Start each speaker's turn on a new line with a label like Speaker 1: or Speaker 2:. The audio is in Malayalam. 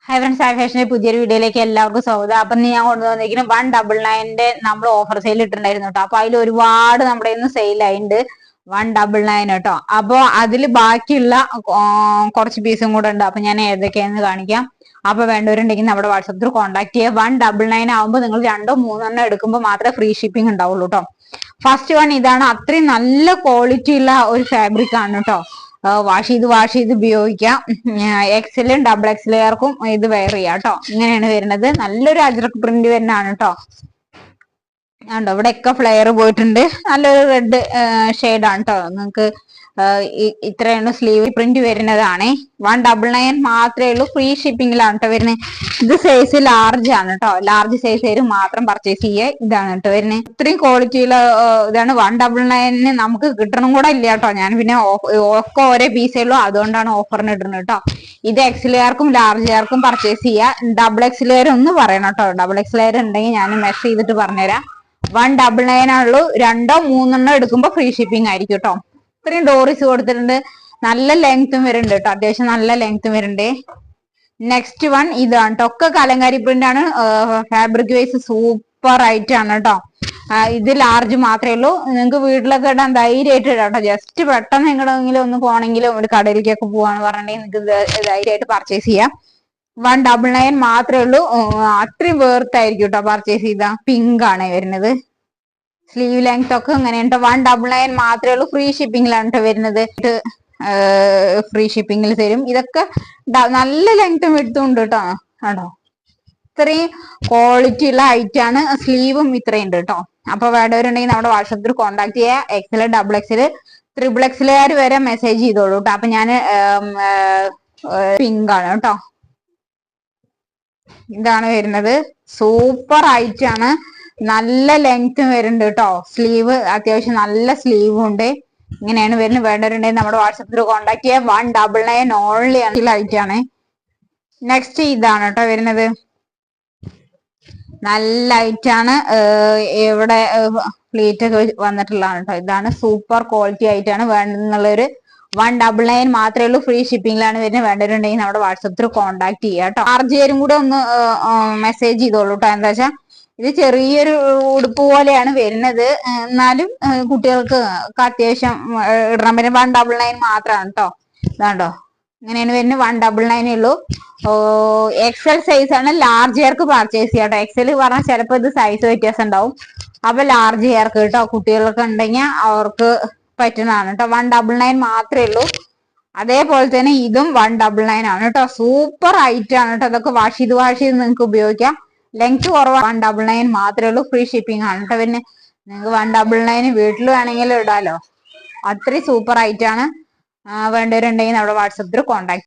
Speaker 1: ഹായ് ഫ്രണ്ട്സ്, ഹായ് ഫാഷന്റെ പുതിയൊരു വീഡിയോയിലേക്ക് എല്ലാവർക്കും സ്വാഗതം. അപ്പൊ ഞാൻ കൊണ്ടുവന്നിരിക്കുന്നത് 199 നമ്മൾ ഓഫർ സെയിൽ ഇട്ടിട്ടുണ്ടായിരുന്നു കേട്ടോ. അപ്പൊ അതിൽ ഒരുപാട് നമ്മുടെ ഇന്ന് സെയിൽ ആയിട്ടുണ്ട് 199 കേട്ടോ. അപ്പൊ അതിൽ ബാക്കിയുള്ള കുറച്ച് പീസും കൂടെ ഉണ്ട്. അപ്പൊ ഞാൻ ഏതൊക്കെയാന്ന് കാണിക്കാം. അപ്പൊ വേണ്ടവരുണ്ടെങ്കിൽ നമ്മുടെ വാട്സപ്പിൽ കോൺടാക്ട് ചെയ്യുക. 199 ആകുമ്പോൾ നിങ്ങൾ 2-3 എടുക്കുമ്പോൾ മാത്രമേ ഫ്രീ ഷിപ്പിംഗ് ഉണ്ടാവുള്ളൂ കേട്ടോ. ഫസ്റ്റ് വൺ ഇതാണ്. അത്രയും നല്ല ക്വാളിറ്റി ഉള്ള ഒരു ഫാബ്രിക് ആണ് കേട്ടോ. വാഷ് ചെയ്ത് ഉപയോഗിക്കാം. എക്സലും ഡബിൾ എക്സലുകാർക്കും ഇത് വെയർ ചെയ്യാം കേട്ടോ. ഇങ്ങനെയാണ് വരുന്നത്. നല്ലൊരു അജ്രക് പ്രിന്റ് വരുന്നതാണ് കേട്ടോ. ഉണ്ടോ ഇവിടെയൊക്കെ ഫ്ലെയർ പോയിട്ടുണ്ട്. നല്ലൊരു റെഡ് ഷെയ്ഡാണ് കേട്ടോ. നിങ്ങൾക്ക് ഇത്രയാണ് സ്ലീവ് പ്രിന്റ് വരുന്നതാണ്. 199 മാത്രമേ ഉള്ളൂ. ഫ്രീ ഷിപ്പിംഗിലാണ് കേട്ടോ വരുന്നത്. ഇത് സൈസ് ലാർജ് ആണ് കേട്ടോ. ലാർജ് സൈസ് മാത്രം പർച്ചേസ് ചെയ്യുക. ഇതാണ് കേട്ടോ വരുന്നത്. ഇത്രയും ക്വാളിറ്റിയുള്ള ഇതാണ് 199 നമുക്ക് കിട്ടണം കൂടെ ഇല്ല കേട്ടോ. ഞാൻ പിന്നെ ഒക്കെ ഓരോ പീസേ ഉള്ളൂ, അതുകൊണ്ടാണ് ഓഫറിന് ഇടുന്നത് കേട്ടോ. ഇത് എക്സലുകാർക്കും ലാർജുകാർക്കും പർച്ചേസ് ചെയ്യുക. ഡബിൾ എക്സലുകാർ ഒന്ന് പറയണം കേട്ടോ. ഡബിൾ എക്സലുകാർ ഉണ്ടെങ്കിൽ ഞാൻ മെഷർ ചെയ്തിട്ട് പറഞ്ഞുതരാം. 199 ആണുള്ളൂ. 2-3 എടുക്കുമ്പോൾ ഫ്രീ ഷിപ്പിംഗ് ആയിരിക്കും കേട്ടോ. ഇത്രയും ഡോറിസ് കൊടുത്തിട്ടുണ്ട്. നല്ല ലെങ്ത്തും വരുന്നുണ്ട് കേട്ടോ. അത്യാവശ്യം നല്ല ലെങ്ത്തും വരുന്നുണ്ട്. നെക്സ്റ്റ് വൺ ഇതാണ് കേട്ടോ. ഒക്കെ കലങ്കാരി പ്രിന്റ് ആണ്. ഫാബ്രിക് വൈസ് സൂപ്പർ ആയിട്ടാണ് കേട്ടോ. ഇത് ലാർജ് മാത്രമേ ഉള്ളൂ. നിങ്ങൾക്ക് വീട്ടിലൊക്കെ ഇടാൻ ധൈര്യമായിട്ട് ഇടാം കേട്ടോ. ജസ്റ്റ് പെട്ടെന്ന് എങ്ങനെയെങ്കിലും ഒന്ന് പോകണമെങ്കിലും ഒരു കടയിലേക്കൊക്കെ പോവാന്ന് പറഞ്ഞിട്ടുണ്ടെങ്കിൽ നിങ്ങൾക്ക് ധൈര്യമായിട്ട് പർച്ചേസ് ചെയ്യാം. 199 മാത്രമേ ഉള്ളൂ. അത്രയും വേർത്തായിരിക്കും കേട്ടോ പർച്ചേസ് ചെയ്താ. പിങ്ക് ആണ് വരുന്നത്. സ്ലീവ് ലെങ്ത് ഒക്കെ ഇങ്ങനെയുണ്ട്. 199 മാത്രമേ ഉള്ളൂ. ഫ്രീ ഷിപ്പിംഗിലാണ് കേട്ടോ വരുന്നത്. ഫ്രീ ഷിപ്പിംഗിൽ തരും. ഇതൊക്കെ നല്ല ലെങ്ത്തും എടുത്തുണ്ട് കേട്ടോ. ആണോ ഇത്രയും ക്വാളിറ്റി ഉള്ള ഹൈറ്റ് ആണ്. സ്ലീവും ഇത്രയും ഉണ്ട് കേട്ടോ. അപ്പൊ വേണ്ടവരുണ്ടെങ്കിൽ നമ്മുടെ വാട്സപ്പിൽ കോൺടാക്ട് ചെയ്യുക. എക്സൽ, ഡബിൾ എക്സൽ, ട്രിപ്പിൾ എക്സലുകാർ വരെ മെസ്സേജ് ചെയ്തോളൂ കേട്ടോ. അപ്പൊ ഞാൻ പിങ്ക് ആണ് കേട്ടോ. ഇതാണ് വരുന്നത്. സൂപ്പർ ഹൈറ്റ് ആണ്. നല്ല ലെങ്ത്തും വരുന്നുണ്ട് കേട്ടോ. സ്ലീവ് അത്യാവശ്യം നല്ല സ്ലീവും ഉണ്ട്. ഇങ്ങനെയാണ് വരുന്നത്. വേണ്ടവരുണ്ടെങ്കിൽ നമ്മുടെ വാട്സപ്പിൽ കോൺടാക്ട് ചെയ്യാം. 199 ഓൺലി ഹൈറ്റ് ആണ്. നെക്സ്റ്റ് ഇതാണ് കേട്ടോ വരുന്നത്. നല്ല ഹൈറ്റ് ആണ്. ഇവിടെ പ്ലീറ്റ് ഒക്കെ വന്നിട്ടുള്ളതാണ് കേട്ടോ. ഇതാണ് സൂപ്പർ ക്വാളിറ്റി ആയിട്ടാണ് വേണ്ടെന്നുള്ളൊരു 199 മാത്രമേ ഉള്ളൂ. ഫ്രീ ഷിപ്പിംഗിലാണ് വരുന്നത്. വേണ്ടവരുണ്ടെങ്കിൽ നമ്മുടെ വാട്സപ്പിൽ കോൺടാക്ട് ചെയ്യുക കേട്ടോ. ആർജേരും കൂടെ ഒന്ന് മെസ്സേജ് ചെയ്തോളൂ കേട്ടോ. എന്താ വെച്ചാൽ ഇത് ചെറിയൊരു ഉടുപ്പ് പോലെയാണ് വരുന്നത്. എന്നാലും കുട്ടികൾക്ക് അത്യാവശ്യം ഇടണം. പിന്നെ 199 മാത്രമാണ് കേട്ടോ. ഇതാണ്ടോ ഇങ്ങനെയാണ് വരുന്നത്. 199 ഉള്ളൂ. എക്സൽ സൈസ് ആണ്. ലാർജ് ഹെയർക്ക് പർച്ചേസ് ചെയ്യാം കേട്ടോ. എക്സൽ പറഞ്ഞാൽ ചിലപ്പോൾ ഇത് സൈസ് വ്യത്യാസം ഉണ്ടാവും. അപ്പൊ ലാർജ് ഹെയർക്ക് കേട്ടോ. കുട്ടികൾക്ക് ഉണ്ടെങ്കിൽ അവർക്ക് പറ്റുന്നതാണ് കേട്ടോ. 199 മാത്രമേ ഉള്ളൂ. അതേപോലെ തന്നെ ഇതും 199 ആണ് കേട്ടോ. സൂപ്പർ ഹൈറ്റ് ആണ് കേട്ടോ. അതൊക്കെ വാഷ് ചെയ്ത് നിങ്ങൾക്ക് ഉപയോഗിക്കാം. ലെങ്ത് കുറവ്. 199 മാത്രമേ ഉള്ളൂ. ഫ്രീ ഷിപ്പിംഗ് ആണ് കേട്ടോ. പിന്നെ നിങ്ങൾക്ക് 199 വീട്ടിൽ വേണമെങ്കിലും ഇടാലോ. അത്രയും സൂപ്പർ ഹൈറ്റ് ആണ്. വേണ്ടവരുണ്ടെങ്കിൽ നമ്മുടെ വാട്സപ്പിൽ കോൺടാക്ട്